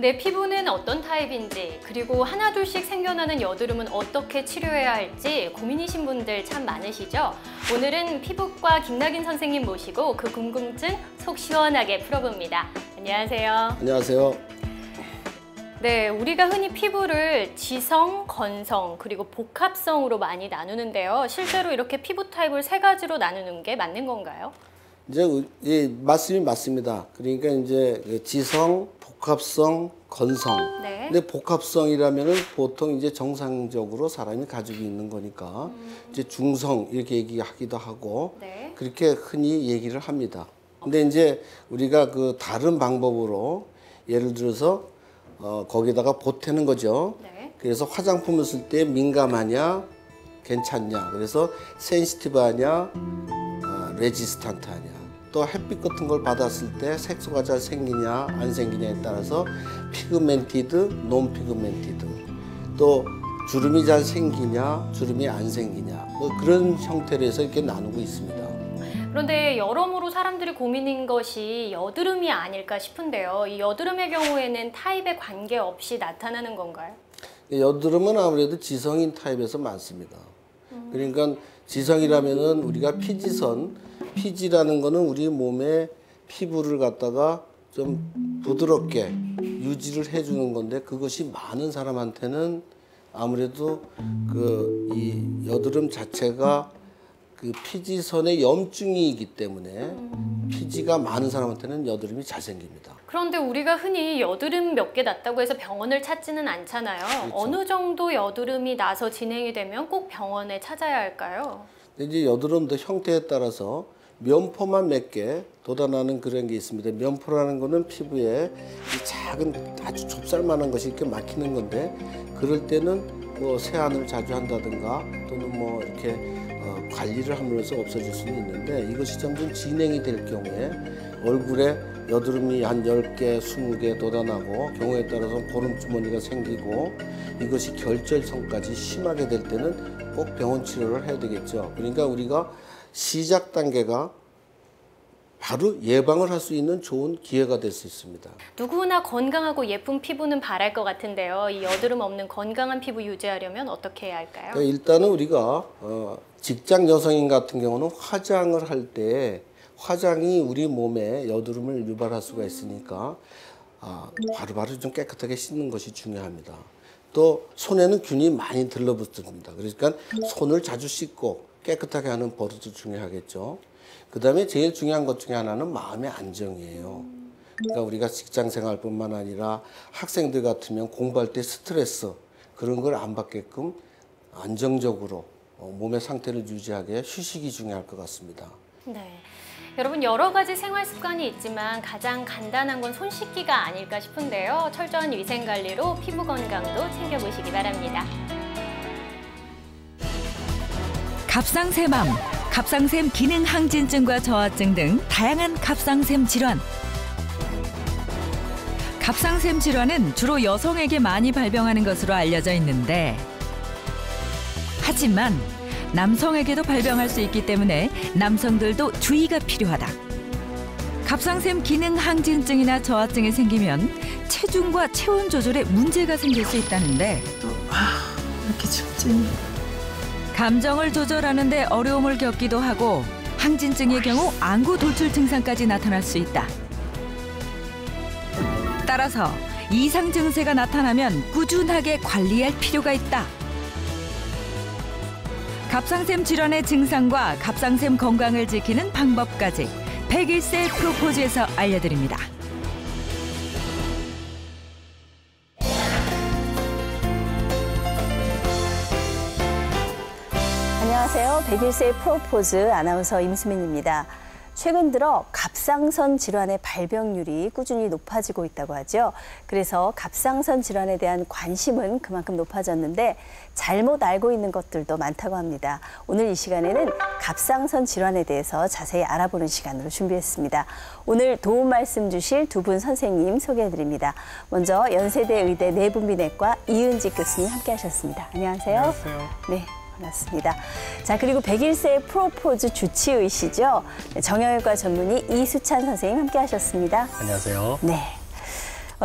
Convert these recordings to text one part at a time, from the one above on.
내 피부는 어떤 타입인지, 그리고 하나둘씩 생겨나는 여드름은 어떻게 치료해야 할지 고민이신 분들 참 많으시죠? 오늘은 피부과 김낙인 선생님 모시고 그 궁금증 속 시원하게 풀어봅니다. 안녕하세요. 안녕하세요. 네, 우리가 흔히 피부를 지성, 건성, 그리고 복합성으로 많이 나누는데요. 실제로 이렇게 피부 타입을 세 가지로 나누는 게 맞는 건가요? 예, 맞습니다. 그러니까 이제 지성, 복합성, 건성. 네. 근데 복합성이라면은 보통 이제 정상적으로 사람이 가지고 있는 거니까 이제 중성 이렇게 얘기하기도 하고 네. 그렇게 흔히 얘기를 합니다. 근데 이제 우리가 그 다른 방법으로 예를 들어서 거기다가 보태는 거죠. 네. 그래서 화장품을 쓸 때 민감하냐, 괜찮냐. 그래서 센시티브하냐, 레지스탄트하냐. 또 햇빛 같은 걸 받았을 때 색소가 잘 생기냐 안 생기냐에 따라서 피그멘티드, 논 피그멘티드, 또 주름이 잘 생기냐 주름이 안 생기냐 뭐 그런 형태로 해서 이렇게 나누고 있습니다. 그런데 여러모로 사람들이 고민인 것이 여드름이 아닐까 싶은데요. 이 여드름의 경우에는 타입에 관계없이 나타나는 건가요? 여드름은 아무래도 지성인 타입에서 많습니다. 그러니까 지성이라면은 우리가 피지라는 거는 우리 몸의 피부를 갖다가 좀 부드럽게 유지를 해주는 건데 그것이 많은 사람한테는 아무래도 이 여드름 자체가 그 피지선의 염증이기 때문에 피지가 많은 사람한테는 여드름이 잘 생깁니다. 그런데 우리가 흔히 여드름 몇 개 났다고 해서 병원을 찾지는 않잖아요. 그렇죠. 어느 정도 여드름이 나서 진행이 되면 꼭 병원에 찾아야 할까요? 이제 여드름도 형태에 따라서 면포만 몇 개 돋아나는 그런 게 있습니다. 면포라는 거는 피부에 이 작은 아주 좁쌀만한 것이 이렇게 막히는 건데 그럴 때는 뭐 세안을 자주 한다든가 또는 뭐 이렇게 관리를 하면서 없어질 수는 있는데 이것이 점점 진행이 될 경우에 얼굴에 여드름이 한 10개, 20개 돋아나고 경우에 따라서 보름주머니가 생기고 이것이 결절성까지 심하게 될 때는 꼭 병원 치료를 해야 되겠죠. 그러니까 우리가 시작 단계가 바로 예방을 할 수 있는 좋은 기회가 될 수 있습니다. 누구나 건강하고 예쁜 피부는 바랄 것 같은데요. 이 여드름 없는 건강한 피부 유지하려면 어떻게 해야 할까요? 그러니까 일단은 우리가 직장 여성인 같은 경우는 화장을 할 때 화장이 우리 몸에 여드름을 유발할 수가 있으니까 바로바로 좀 깨끗하게 씻는 것이 중요합니다. 또 손에는 균이 많이 들러붙습니다. 그러니까 손을 자주 씻고 깨끗하게 하는 버릇도 중요하겠죠. 그 다음에 제일 중요한 것 중에 하나는 마음의 안정이에요. 그러니까 우리가 직장 생활뿐만 아니라 학생들 같으면 공부할 때 스트레스 그런 걸 안 받게끔 안정적으로 몸의 상태를 유지하게 휴식이 중요할 것 같습니다. 네. 여러분 여러 가지 생활 습관이 있지만 가장 간단한 건 손 씻기가 아닐까 싶은데요. 철저한 위생 관리로 피부 건강도 챙겨보시기 바랍니다. 갑상샘암, 갑상샘 기능 항진증과 저하증 등 다양한 갑상샘 질환. 갑상샘 질환은 주로 여성에게 많이 발병하는 것으로 알려져 있는데 하지만 남성에게도 발병할 수 있기 때문에 남성들도 주의가 필요하다. 갑상샘 기능 항진증이나 저하증이 생기면 체중과 체온 조절에 문제가 생길 수 있다는데 이렇게 춥지? 감정을 조절하는 데 어려움을 겪기도 하고 항진증의 경우 안구 돌출 증상까지 나타날 수 있다. 따라서 이상 증세가 나타나면 꾸준하게 관리할 필요가 있다. 갑상샘 질환의 증상과 갑상샘 건강을 지키는 방법까지 101세 프로포즈에서 알려드립니다. 안녕하세요. 101세 프로포즈 아나운서 임수민입니다. 최근 들어 갑상선 질환의 발병률이 꾸준히 높아지고 있다고 하죠. 그래서 갑상선 질환에 대한 관심은 그만큼 높아졌는데 잘못 알고 있는 것들도 많다고 합니다. 오늘 이 시간에는 갑상선 질환에 대해서 자세히 알아보는 시간으로 준비했습니다. 오늘 도움 말씀 주실 두 분 선생님 소개해드립니다. 먼저 연세대 의대 내분비내과 이은직 교수님 함께하셨습니다. 안녕하세요. 안녕하세요. 네. 반갑습니다. 자, 그리고 101세 프로포즈 주치의시죠. 정형외과 전문의 이수찬 선생님 함께 하셨습니다. 안녕하세요. 네.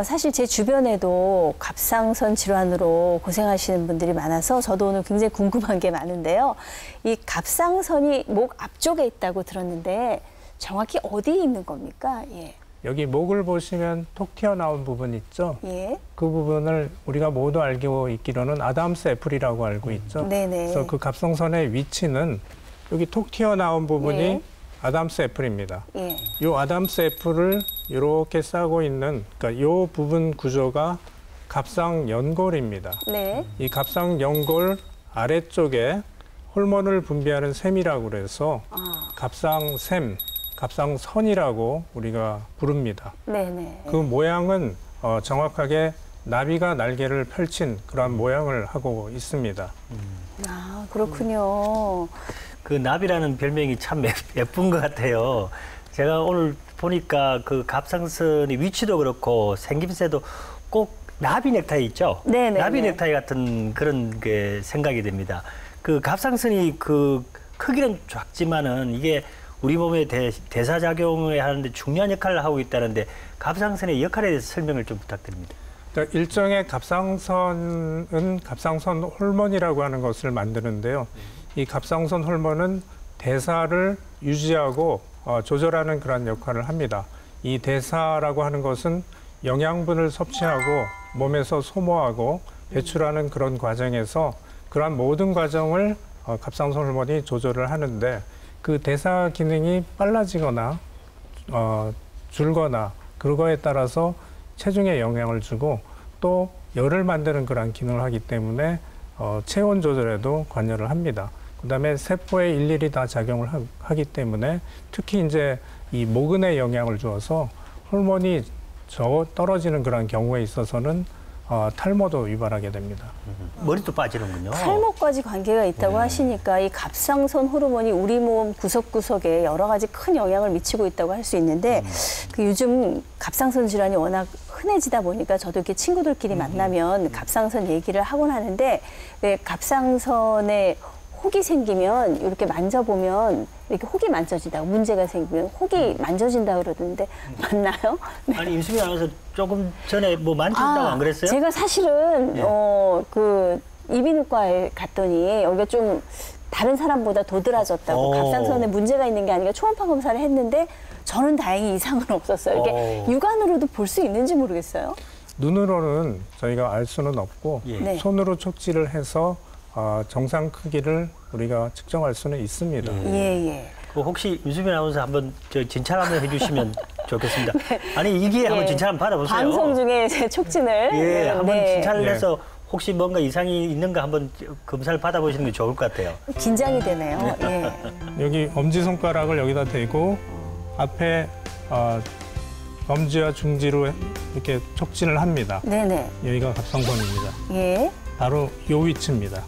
사실 제 주변에도 갑상선 질환으로 고생하시는 분들이 많아서 저도 오늘 굉장히 궁금한 게 많은데요. 이 갑상선이 목 앞쪽에 있다고 들었는데 정확히 어디에 있는 겁니까? 예. 여기 목을 보시면 톡 튀어나온 부분 있죠? 예. 그 부분을 우리가 모두 알고 있기로는 아담스 애플이라고 알고 있죠? 네네. 그래서 그 갑상선의 위치는 여기 톡 튀어나온 부분이 예. 아담스 애플입니다. 예. 이 아담스 애플을 이렇게 싸고 있는, 그러니까 이 부분 구조가 갑상연골입니다. 네. 이 갑상연골 아래쪽에 호르몬을 분비하는 샘이라고 그래서 갑상샘, 갑상선이라고 우리가 부릅니다. 네네. 그 모양은 정확하게 나비가 날개를 펼친 그런 모양을 하고 있습니다. 아, 그렇군요. 그 나비라는 별명이 참 예쁜 것 같아요. 제가 오늘 보니까 그 갑상선의 위치도 그렇고 생김새도 꼭 나비 넥타이 있죠? 네네. 나비 넥타이 같은 그런 게 생각이 됩니다. 그 갑상선이 그 크기는 작지만은 이게 우리 몸의 대사작용을 하는데 중요한 역할을 하고 있다는데 갑상선의 역할에 대해서 설명을 좀 부탁드립니다. 그러니까 일종의 갑상선은 갑상선 호르몬이라고 하는 것을 만드는데요. 이 갑상선 호르몬은 대사를 유지하고 조절하는 그런 역할을 합니다. 이 대사라고 하는 것은 영양분을 섭취하고 몸에서 소모하고 배출하는 그런 과정에서 그러한 모든 과정을 갑상선 호르몬이 조절을 하는데 그 대사 기능이 빨라지거나 줄거나 그거에 따라서 체중에 영향을 주고 또 열을 만드는 그런 기능을 하기 때문에 체온 조절에도 관여를 합니다. 그다음에 세포에 일일이 다 작용을 하기 때문에 특히 이제 이 모근에 영향을 주어서 호르몬이 떨어지는 그런 경우에 있어서는 탈모도 유발하게 됩니다. 머리도 빠지는군요. 탈모까지 관계가 있다고 하시니까 이 갑상선 호르몬이 우리 몸 구석구석에 여러 가지 큰 영향을 미치고 있다고 할 수 있는데 그 요즘 갑상선 질환이 워낙 흔해지다 보니까 저도 이렇게 친구들끼리 만나면 갑상선 얘기를 하곤 하는데 왜 갑상선에 혹이 생기면 이렇게 만져보면 이렇게 혹이 만져진다고 문제가 생기면 혹이 만져진다고 그러던데 맞나요? 네. 아니 임수미 아나운서 조금 전에 뭐 만진다고 안 그랬어요? 제가 사실은 예. 그 이비인후과에 갔더니 여기가 좀 다른 사람보다 도드라졌다고 갑상선에 문제가 있는 게 아니라 초음파 검사를 했는데 저는 다행히 이상은 없었어요. 이게 육안으로도 볼 수 있는지 모르겠어요. 눈으로는 저희가 알 수는 없고 예. 네. 손으로 촉지를 해서 정상 크기를 우리가 측정할 수는 있습니다. 예. 그 혹시 임수미 아나운서 한번 진찰 한번 해주시면 좋겠습니다. 아니 이게 한번 진찰 한번 받아보세요. 방송 중에 제 촉진을 예, 한번 네. 진찰을 해서 혹시 뭔가 이상이 있는가 한번 검사를 받아보시는 게 좋을 것 같아요. 긴장이 되네요. 예. 여기 엄지손가락을 여기다 대고 앞에 엄지와 중지로 이렇게 촉진을 합니다. 네네. 여기가 갑상선입니다. 예. 바로 요 위치입니다.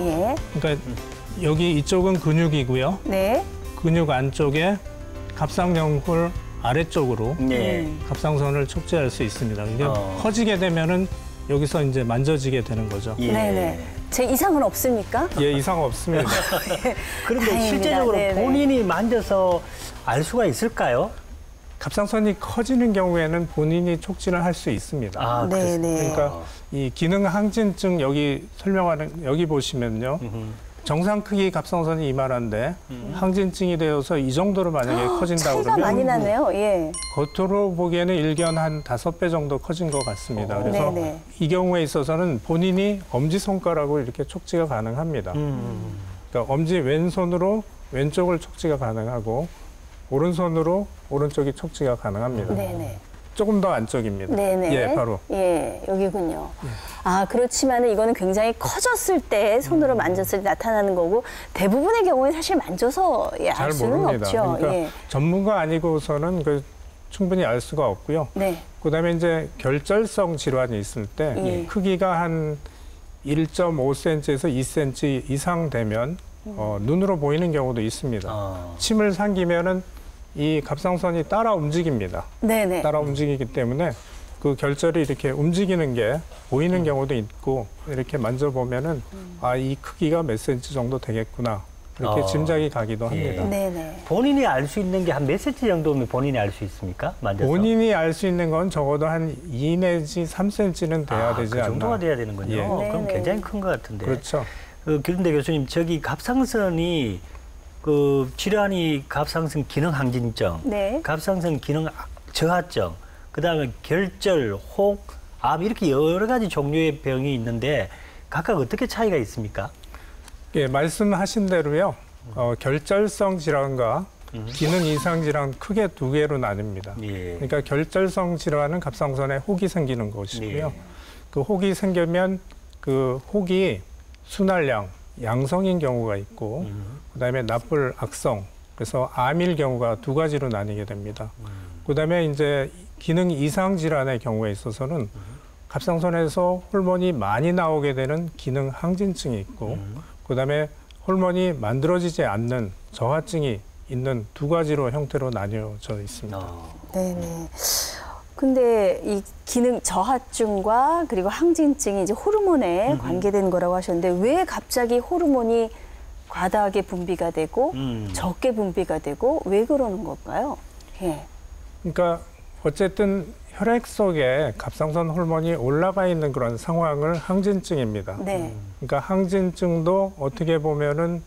예. 그러니까 여기 이쪽은 근육이고요. 네. 근육 안쪽에 갑상연골 아래쪽으로 네. 갑상선을 촉지할 수 있습니다. 이게 어. 커지게 되면은 여기서 이제 만져지게 되는 거죠. 예. 네네. 제 이상은 없습니까? 예, 이상 없습니다. 그런데 다행입니다. 실제적으로 네네. 본인이 만져서 알 수가 있을까요? 갑상선이 커지는 경우에는 본인이 촉진을 할 수 있습니다. 아, 네네. 그러니까 이 기능 항진증 여기 설명하는 여기 보시면요. 정상 크기 갑상선이 이만한데 항진증이 되어서 이 정도로 만약에 커진다고 차이가 많이 그러면 나네요. 예. 겉으로 보기에는 일견 한 5배 정도 커진 것 같습니다. 그래서 네네. 이 경우에 있어서는 본인이 엄지손가락으로 이렇게 촉지가 가능합니다. 그러니까 엄지 왼손으로 왼쪽을 촉지가 가능하고 오른손으로 오른쪽이 촉지가 가능합니다. 네네. 조금 더 안쪽입니다. 네네. 예, 바로. 예, 여기군요. 아, 그렇지만은 이거는 굉장히 커졌을 때 손으로 만졌을 때 나타나는 거고 대부분의 경우에 사실 만져서 알 잘 수는 모릅니다. 없죠. 그러니까 예. 전문가 아니고서는 충분히 알 수가 없고요. 네. 그다음에 이제 결절성 질환이 있을 때 예. 크기가 한 1.5cm에서 2cm 이상 되면 눈으로 보이는 경우도 있습니다. 침을 삼키면은 이 갑상선이 따라 움직입니다. 네네. 따라 움직이기 때문에 그 결절이 이렇게 움직이는 게 보이는 경우도 있고 이렇게 만져보면은 아, 이 크기가 몇 센치 정도 되겠구나 그렇게 짐작이 가기도 합니다. 네네. 본인이 알 수 있는 게 한 몇 cm 정도면 본인이 알 수 있습니까? 만져서. 본인이 알 수 있는 건 적어도 한 2 내지 3cm는 돼야 되지 그 않나. 정도가 돼야 되는군요. 예. 그럼 네네. 굉장히 큰 것 같은데. 그렇죠. 김대 교수님, 저기 갑상선이 그 질환이 갑상선 기능 항진증, 네. 갑상선 기능 저하증, 그다음에 결절, 혹, 암 이렇게 여러 가지 종류의 병이 있는데 각각 어떻게 차이가 있습니까? 예, 말씀하신 대로요. 결절성 질환과 기능 이상 질환 크게 두 개로 나뉩니다. 예. 그러니까 결절성 질환은 갑상선에 혹이 생기는 것이고요. 예. 그 혹이 생기면 그 혹이 순활량, 양성인 경우가 있고 그다음에 납불, 악성, 그래서 암일 경우가 두 가지로 나뉘게 됩니다. 그다음에 이제 기능 이상 질환의 경우에 있어서는 갑상선에서 호르몬이 많이 나오게 되는 기능 항진증이 있고 그다음에 호르몬이 만들어지지 않는 저하증이 있는 두 가지로 형태로 나뉘어져 있습니다. 네네. 근데 이 기능 저하증과 그리고 항진증이 이제 호르몬에 관계된 거라고 하셨는데 왜 갑자기 호르몬이 과다하게 분비가 되고 적게 분비가 되고 왜 그러는 걸까요? 예. 그러니까 어쨌든 혈액 속에 갑상선 호르몬이 올라가 있는 그런 상황을 항진증입니다. 네. 그러니까 항진증도 어떻게 보면은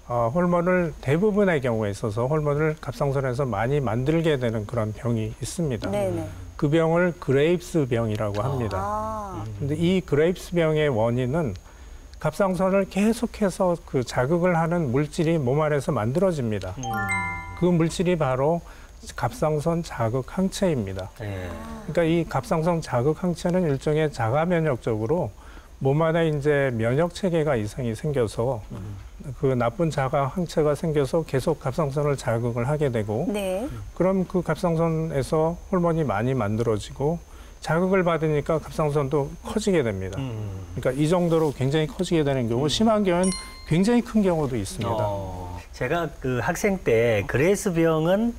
호르몬을 대부분의 경우에 있어서 호르몬을 갑상선에서 많이 만들게 되는 그런 병이 있습니다. 네네. 그 병을 그레이브스 병이라고 합니다. 아. 근데 이 그레이브스 병의 원인은 갑상선을 계속해서 그 자극을 하는 물질이 몸 안에서 만들어집니다. 그 물질이 바로 갑상선 자극 항체입니다. 예. 그러니까 이 갑상선 자극 항체는 일종의 자가 면역적으로 몸 안에 이제 면역 체계가 이상이 생겨서 그 나쁜 자가 항체가 생겨서 계속 갑상선을 자극을 하게 되고 네. 그럼 그 갑상선에서 호르몬이 많이 만들어지고 자극을 받으니까 갑상선도 커지게 됩니다. 그러니까 이 정도로 굉장히 커지게 되는 경우 심한 경우는 굉장히 큰 경우도 있습니다. 제가 그 학생 때 그레이스병은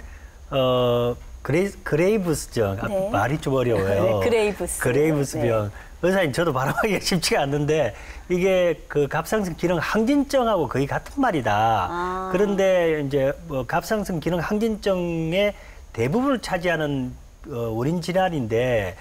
그레이브스증 네. 말이 좀 어려워요. 네, 그레이브스. 그레이브스병. 의사님 저도 발음하기가 쉽지가 않는데 이게 그 갑상선 기능 항진증하고 거의 같은 말이다. 아. 그런데 이제 뭐 갑상선 기능 항진증의 대부분을 차지하는 원인 질환인데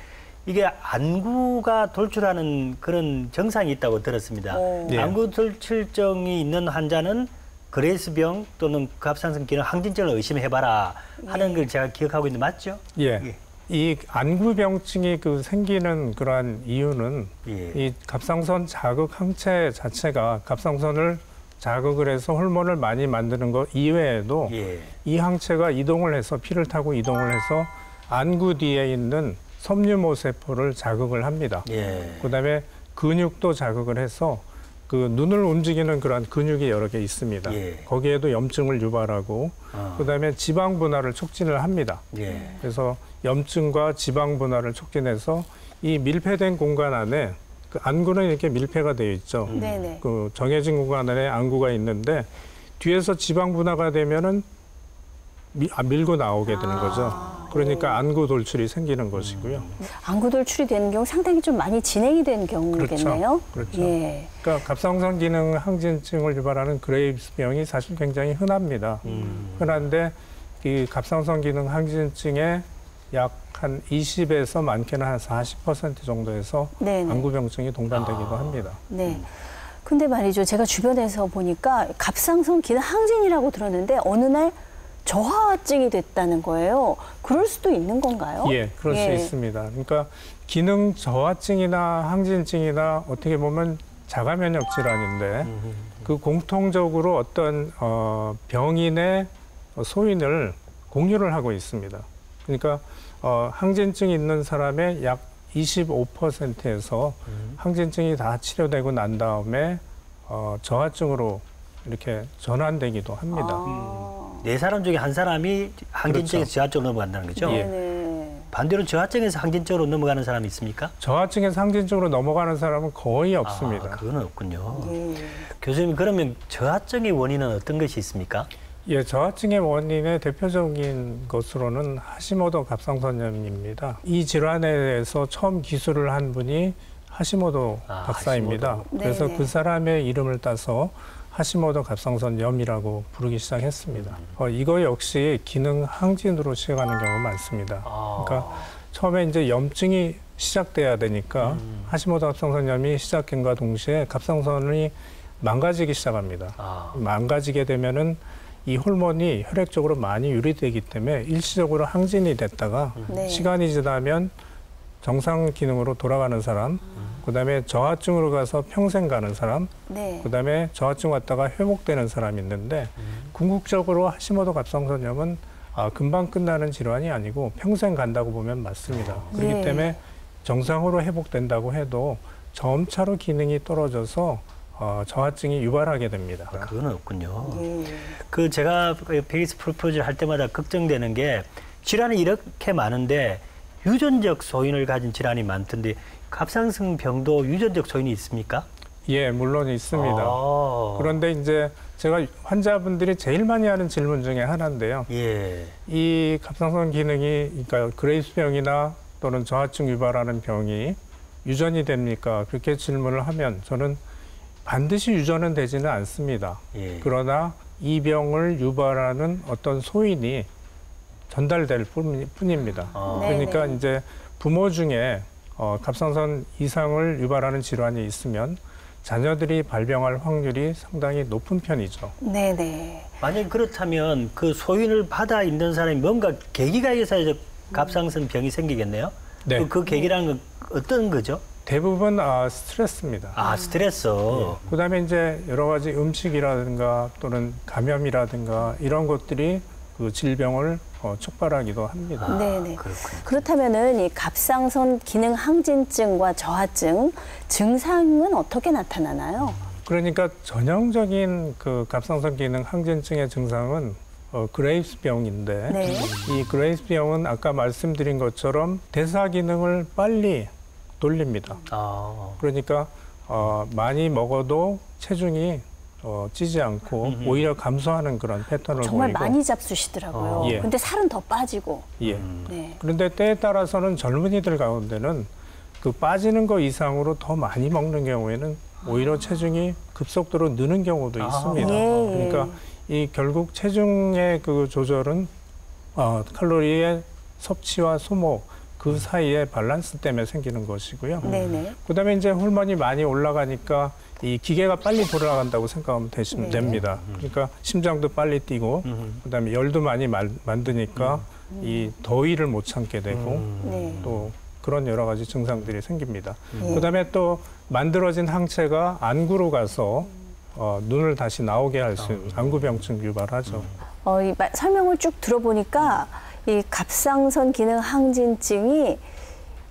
이게 안구가 돌출하는 그런 증상이 있다고 들었습니다. 네. 안구 돌출증이 있는 환자는 그레이스병 또는 갑상선 기능 항진증을 의심해봐라 하는 걸 제가 기억하고 있는데 맞죠? 예. 이 안구병증이 그 생기는 그러한 이유는 예. 이 갑상선 자극 항체 자체가 갑상선을 자극을 해서 호르몬을 많이 만드는 것 이외에도 예. 이 항체가 이동을 해서 피를 타고 이동을 해서 안구 뒤에 있는 섬유모 세포를 자극을 합니다. 예. 그다음에 근육도 자극을 해서 그 눈을 움직이는 그런 근육이 여러 개 있습니다. 예. 거기에도 염증을 유발하고 그다음에 지방 분할을 촉진을 합니다. 예. 그래서 염증과 지방 분할을 촉진해서 이 밀폐된 공간 안에 그 안구는 이렇게 밀폐가 되어 있죠. 네네. 그 정해진 공간 안에 안구가 있는데 뒤에서 지방 분화가 되면은 밀고 나오게 되는 거죠. 그러니까 안구 돌출이 생기는 것이고요. 안구 돌출이 되는 경우 상당히 좀 많이 진행이 된 경우겠네요. 그렇죠. 예. 그러니까 갑상선 기능 항진증을 유발하는 그레이브스병이 사실 굉장히 흔합니다. 흔한데 이 갑상선 기능 항진증의 약 한 20에서 많게는 한 40% 정도에서 네네. 안구병증이 동반되기도 합니다. 네. 근데 말이죠. 제가 주변에서 보니까 갑상선 기능 항진이라고 들었는데 어느 날 저하증이 됐다는 거예요. 그럴 수도 있는 건가요? 예, 그럴 수 있습니다. 그러니까 기능 저하증이나 항진증이나 어떻게 보면 자가면역 질환인데 그 공통적으로 어떤 병인의 소인을 공유를 하고 있습니다. 그러니까 항진증이 있는 사람의 약 25%에서 항진증이 다 치료되고 난 다음에 저하증으로 이렇게 전환되기도 합니다. 네 사람 중에 한 사람이 항진증에서 그렇죠. 저하증으로 넘어간다는 거죠? 예. 네. 반대로 저하증에서 항진증으로 넘어가는 사람이 있습니까? 저하증에서 항진증으로 넘어가는 사람은 거의 없습니다. 그건 없군요. 예. 교수님, 그러면 저하증의 원인은 어떤 것이 있습니까? 예, 저하증의 원인의 대표적인 것으로는 하시모토 갑상선염입니다. 이 질환에 대해서 처음 기술을 한 분이 하시모토 박사입니다. 하시모토. 그래서 네네. 그 사람의 이름을 따서 하시모토 갑상선염이라고 부르기 시작했습니다. 이거 역시 기능 항진으로 시작하는 경우가 많습니다. 그러니까 처음에 이제 염증이 시작돼야 되니까 하시모토 갑상선염이 시작된과 동시에 갑상선이 망가지기 시작합니다. 망가지게 되면은 이 호르몬이 혈액적으로 많이 유리되기 때문에 일시적으로 항진이 됐다가 네. 시간이 지나면 정상 기능으로 돌아가는 사람, 그다음에 저하증으로 가서 평생 가는 사람, 네. 그다음에 저하증 왔다가 회복되는 사람이 있는데 궁극적으로 하시모토 갑상선염은 금방 끝나는 질환이 아니고 평생 간다고 보면 맞습니다. 그렇기 네. 때문에 정상으로 회복된다고 해도 점차로 기능이 떨어져서 저하증이 유발하게 됩니다. 그건 없군요. 예. 그 제가 베이스 프로포즈를 할 때마다 걱정되는 게 질환이 이렇게 많은데 유전적 소인을 가진 질환이 많던데 갑상선 병도 유전적 소인이 있습니까? 예, 물론 있습니다. 아. 그런데 이제 제가 환자분들이 제일 많이 하는 질문 중에 하나인데요. 예. 이 갑상선 기능이, 그러니까 그레이스병이나 또는 저하증 유발하는 병이 유전이 됩니까? 그렇게 질문을 하면 저는 반드시 유전은 되지는 않습니다. 예. 그러나 이 병을 유발하는 어떤 소인이 전달될 뿐입니다. 그러니까 네네. 이제 부모 중에 갑상선 이상을 유발하는 질환이 있으면 자녀들이 발병할 확률이 상당히 높은 편이죠. 네네. 만약 그렇다면 그 소인을 받아 있는 사람이 뭔가 계기가 있어야 갑상선 병이 생기겠네요? 네. 그 계기라는 건 어떤 거죠? 대부분 스트레스입니다. 스트레스. 그다음에 이제 여러 가지 음식이라든가 또는 감염이라든가 이런 것들이 그 질병을 촉발하기도 합니다. 네네. 그렇군요. 그렇다면은 이 갑상선 기능 항진증과 저하증 증상은 어떻게 나타나나요? 그러니까 전형적인 그 갑상선 기능 항진증의 증상은 그레이브스병인데 네. 이 그레이브스병은 아까 말씀드린 것처럼 대사 기능을 빨리 돌립니다. 그러니까 많이 먹어도 체중이 찌지 않고 오히려 감소하는 그런 패턴을 정말 보이고 많이 잡수시더라고요. 예. 근데 살은 더 빠지고. 예. 네. 그런데 때에 따라서는 젊은이들 가운데는 그 빠지는 거 이상으로 더 많이 먹는 경우에는 오히려 체중이 급속도로 느는 경우도 있습니다. 예. 그러니까 이 결국 체중의 그 조절은 칼로리의 섭취와 소모 그 사이의 밸런스 때문에 생기는 것이고요. 네네. 그다음에 이제 호르몬이 많이 올라가니까 이 기계가 빨리 돌아간다고 생각하면 네. 됩니다. 그러니까 심장도 빨리 뛰고 그다음에 열도 많이 만드니까 이 더위를 못 참게 되고 네. 또 그런 여러 가지 증상들이 생깁니다. 예. 그다음에 또 만들어진 항체가 안구로 가서 눈을 다시 나오게 할 수 있는 안구병증 유발하죠. 설명을 쭉 들어보니까 이 갑상선 기능 항진증이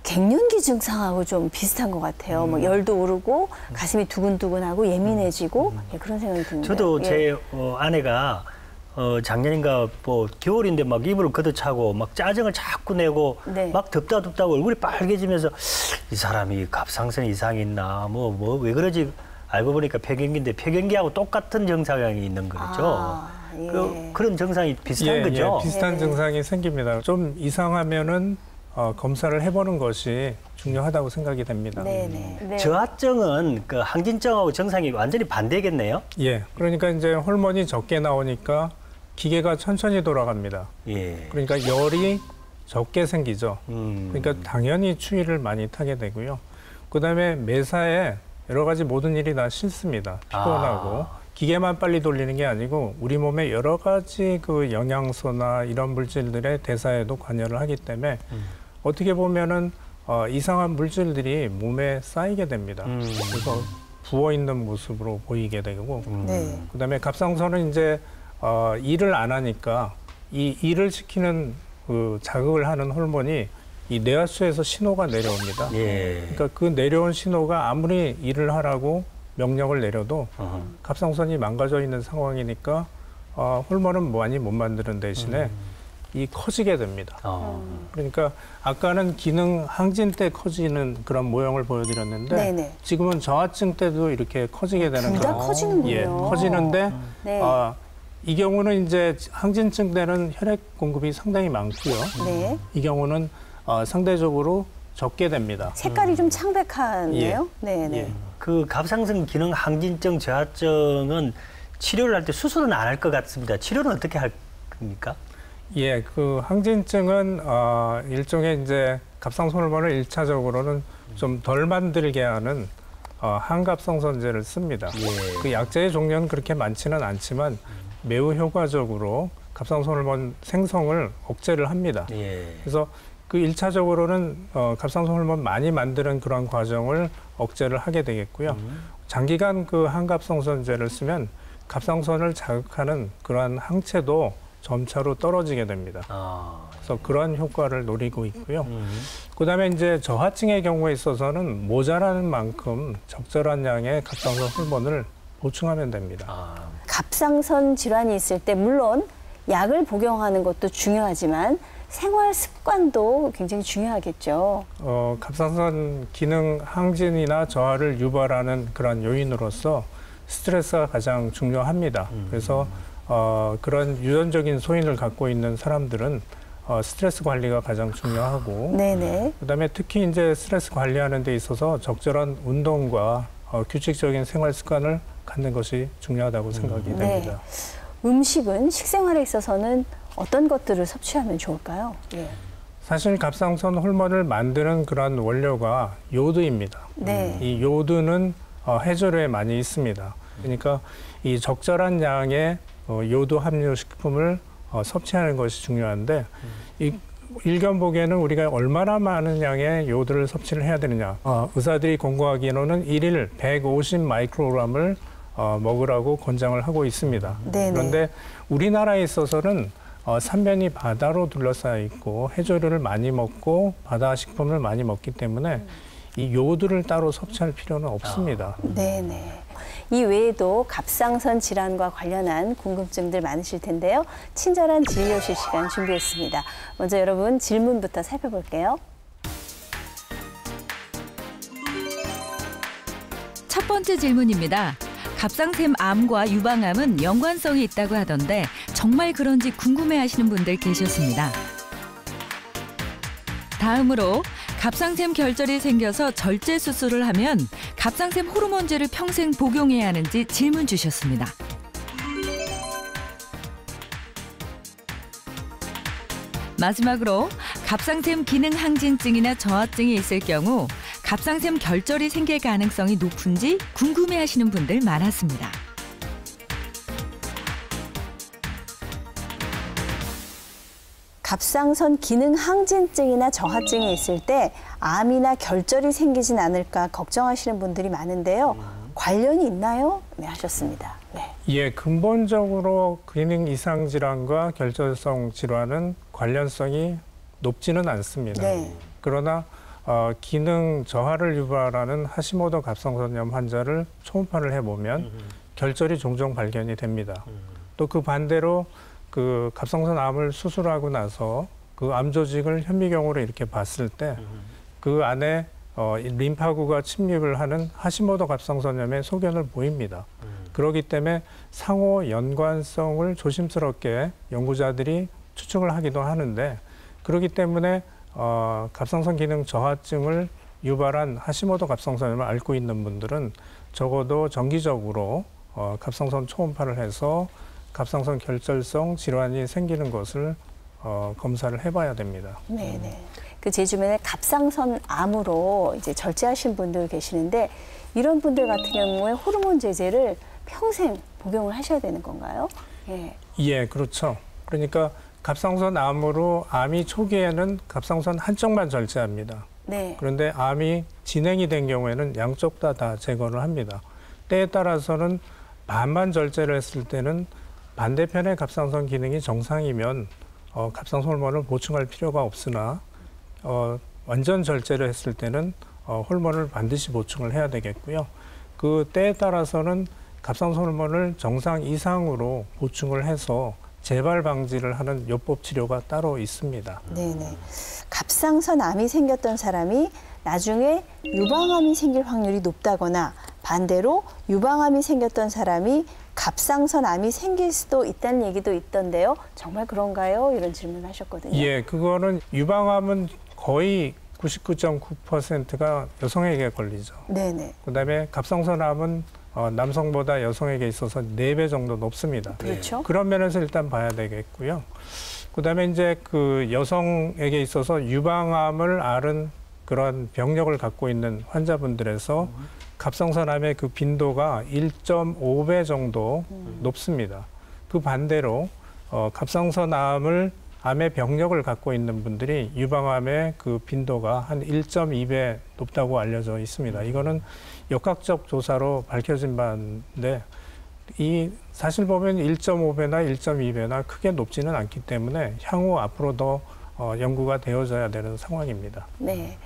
갱년기 증상하고 좀 비슷한 것 같아요. 뭐 열도 오르고 가슴이 두근두근하고 예민해지고 그런 생각이 듭니다. 저도 예. 제 아내가 작년인가 뭐 겨울인데 막 이불을 걷어차고 막 짜증을 자꾸 내고 네. 막 덥다고 얼굴이 빨개지면서 이 사람이 갑상선 이상이 있나 뭐 왜 그러지 알고 보니까 폐경기인데 폐경기하고 똑같은 증상이 있는 거죠. 예. 그런 증상이 비슷한 거죠. 예, 비슷한 예. 증상이 생깁니다. 좀 이상하면은 검사를 해보는 것이 중요하다고 생각이 됩니다. 네네. 네. 저하증은 그 항진증하고 증상이 완전히 반대겠네요. 예, 그러니까 이제 호르몬이 적게 나오니까 기계가 천천히 돌아갑니다. 예. 그러니까 열이 적게 생기죠. 음. 그러니까 당연히 추위를 많이 타게 되고요. 그다음에 매사에 여러 가지 모든 일이 다 싫습니다. 피곤하고 기계만 빨리 돌리는 게 아니고 우리 몸에 여러 가지 그 영양소나 이런 물질들의 대사에도 관여를 하기 때문에 어떻게 보면은 이상한 물질들이 몸에 쌓이게 됩니다. 그래서 부어 있는 모습으로 보이게 되고 네. 그다음에 갑상선은 이제 일을 안 하니까 이 일을 시키는 그 자극을 하는 호르몬이 이 뇌하수에서 신호가 내려옵니다. 예. 그러니까 그 내려온 신호가 아무리 일을 하라고 명령을 내려도 갑상선이 망가져 있는 상황이니까 호르몬은 많이 못 만드는 대신에 이 커지게 됩니다. 그러니까 아까는 기능 항진 때 커지는 그런 모형을 보여드렸는데 네네. 지금은 저하증 때도 이렇게 커지게 되는 둘 다 경우. 커지는군요. 예, 커지는데 네. 이 경우는 이제 항진증 때는 혈액 공급이 상당히 많고요. 네. 이 경우는 상대적으로 적게 됩니다. 색깔이 좀 창백하네요. 네네. 예. 그 갑상선 기능 항진증, 저하증은 치료를 할 때 수술은 안 할 것 같습니다. 치료는 어떻게 할 겁니까? 예, 그 항진증은 일종의 이제 갑상선 호르몬을 일차적으로는 좀 덜 만들게 하는 항갑상선제를 씁니다. 예. 그 약제의 종류는 그렇게 많지는 않지만 매우 효과적으로 갑상선 호르몬 생성을 억제를 합니다. 예. 그래서 그 일차적으로는 갑상선 호르몬 많이 만드는 그런 과정을 억제를 하게 되겠고요. 장기간 그 항갑상선제를 쓰면 갑상선을 자극하는 그러한 항체도 점차로 떨어지게 됩니다. 그래서 그런 효과를 노리고 있고요. 그다음에 이제 저하증의 경우에 있어서는 모자라는 만큼 적절한 양의 갑상선 호르몬을 보충하면 됩니다. 갑상선 질환이 있을 때 물론 약을 복용하는 것도 중요하지만 생활 습관도 굉장히 중요하겠죠. 갑상선 기능 항진이나 저하를 유발하는 그런 요인으로서 스트레스가 가장 중요합니다. 그래서 그런 유전적인 소인을 갖고 있는 사람들은 스트레스 관리가 가장 중요하고, 네네. 그다음에 특히 이제 스트레스 관리하는 데 있어서 적절한 운동과 규칙적인 생활 습관을 갖는 것이 중요하다고 생각이 됩니다. 음식은 식생활에 있어서는 어떤 것들을 섭취하면 좋을까요? 예. 사실 갑상선 호르몬을 만드는 그런 원료가 요드입니다. 네. 이 요드는 해조류에 많이 있습니다. 그러니까 이 적절한 양의 요드 함유 식품을 섭취하는 것이 중요한데 이 일견 보기에는 우리가 얼마나 많은 양의 요드를 섭취를 해야 되느냐. 의사들이 권고하기로는 1일 150 마이크로그램을 먹으라고 권장을 하고 있습니다. 네네. 그런데 우리나라에 있어서는 삼면이 바다로 둘러싸여 있고 해조류를 많이 먹고 바다 식품을 많이 먹기 때문에 이 요드를 따로 섭취할 필요는 없습니다. 네네. 이 외에도 갑상선 질환과 관련한 궁금증들 많으실 텐데요. 친절한 진료실 시간 준비했습니다. 먼저 여러분 질문부터 살펴볼게요. 첫 번째 질문입니다. 갑상샘 암과 유방암은 연관성이 있다고 하던데 정말 그런지 궁금해하시는 분들 계셨습니다. 다음으로 갑상샘 결절이 생겨서 절제 수술을 하면 갑상샘 호르몬제를 평생 복용해야 하는지 질문 주셨습니다. 마지막으로 갑상샘 기능 항진증이나 저하증이 있을 경우 갑상샘 결절이 생길 가능성이 높은지 궁금해하시는 분들 많았습니다. 갑상선 기능 항진증이나 저하증이 있을 때 암이나 결절이 생기진 않을까 걱정하시는 분들이 많은데요. 관련이 있나요? 네, 하셨습니다. 네. 예, 근본적으로 기능 이상 질환과 결절성 질환은 관련성이 높지는 않습니다. 네. 그러나 기능 저하를 유발하는 하시모토 갑상선염 환자를 초음파를 해보면 결절이 종종 발견이 됩니다. 또 그 반대로 그 갑상선 암을 수술하고 나서 그 암 조직을 현미경으로 이렇게 봤을 때 그 안에 림파구가 침입을 하는 하시모토 갑상선염의 소견을 보입니다. 그렇기 때문에 상호 연관성을 조심스럽게 연구자들이 추측을 하기도 하는데 그렇기 때문에 갑상선 기능 저하증을 유발한 하시모토 갑상선염을 앓고 있는 분들은 적어도 정기적으로 갑상선 초음파를 해서 갑상선 결절성 질환이 생기는 것을 검사를 해봐야 됩니다. 네네. 그 제 주변에 갑상선 암으로 이제 절제하신 분들 계시는데 이런 분들 같은 경우에 호르몬 제제를 평생 복용을 하셔야 되는 건가요? 예. 예, 그렇죠. 그러니까 갑상선 암으로 암이 초기에는 갑상선 한쪽만 절제합니다. 네. 그런데 암이 진행이 된 경우에는 양쪽 다 제거를 합니다. 때에 따라서는 반만 절제를 했을 때는 반대편의 갑상선 기능이 정상이면 갑상선 호르몬을 보충할 필요가 없으나 완전 절제를 했을 때는 호르몬을 반드시 보충을 해야 되겠고요. 그 때에 따라서는 갑상선 호르몬을 정상 이상으로 보충을 해서 재발 방지를 하는 요법 치료가 따로 있습니다. 네네. 갑상선 암이 생겼던 사람이 나중에 유방암이 생길 확률이 높다거나 반대로 유방암이 생겼던 사람이 갑상선 암이 생길 수도 있다는 얘기도 있던데요. 정말 그런가요? 이런 질문을 하셨거든요. 예, 그거는 유방암은 거의 99.9%가 여성에게 걸리죠. 네네. 그다음에 갑상선암은 남성보다 여성에게 있어서 4배 정도 높습니다. 그렇죠. 그런 면에서 일단 봐야 되겠고요. 그다음에 이제 그 여성에게 있어서 유방암을 앓은 그런 병력을 갖고 있는 환자분들에서 갑상선암의 그 빈도가 1.5배 정도 높습니다. 그 반대로 암의 병력을 갖고 있는 분들이 유방암의 그 빈도가 한 1.2배 높다고 알려져 있습니다. 이거는 역학적 조사로 밝혀진 바인데 이 사실 보면 1.5배나 1.2배나 크게 높지는 않기 때문에 향후 앞으로 더 연구가 되어져야 되는 상황입니다. 네.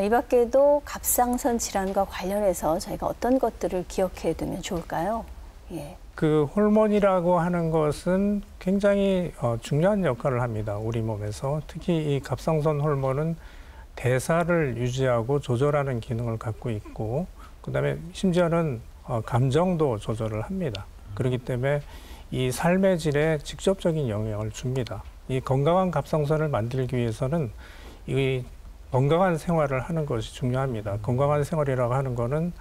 이 밖에도 갑상선 질환과 관련해서 저희가 어떤 것들을 기억해 두면 좋을까요? 예. 그 호르몬이라고 하는 것은 굉장히 중요한 역할을 합니다. 우리 몸에서. 특히 이 갑상선 호르몬은 대사를 유지하고 조절하는 기능을 갖고 있고 그다음에 심지어는 감정도 조절을 합니다. 그렇기 때문에 이 삶의 질에 직접적인 영향을 줍니다. 이 건강한 갑상선을 만들기 위해서는 이 건강한 생활을 하는 것이 중요합니다. 건강한 생활이라고 하는 거는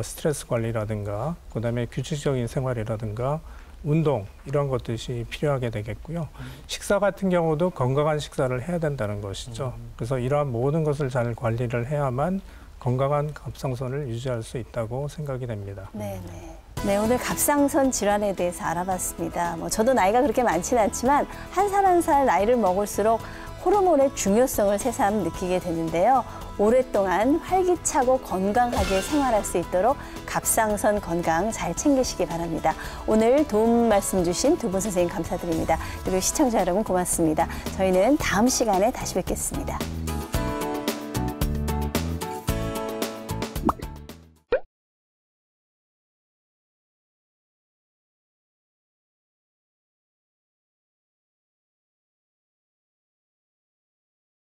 스트레스 관리라든가 그다음에 규칙적인 생활이라든가 운동 이런 것들이 필요하게 되겠고요. 식사 같은 경우도 건강한 식사를 해야 된다는 것이죠. 그래서 이러한 모든 것을 잘 관리를 해야만 건강한 갑상선을 유지할 수 있다고 생각이 됩니다. 네네. 네, 오늘 갑상선 질환에 대해서 알아봤습니다. 저도 나이가 그렇게 많지는 않지만 한 살 한 살 나이를 먹을수록 호르몬의 중요성을 새삼 느끼게 되는데요. 오랫동안 활기차고 건강하게 생활할 수 있도록 갑상선 건강 잘 챙기시기 바랍니다. 오늘 도움 말씀 주신 두 분 선생님 감사드립니다. 그리고 시청자 여러분 고맙습니다. 저희는 다음 시간에 다시 뵙겠습니다.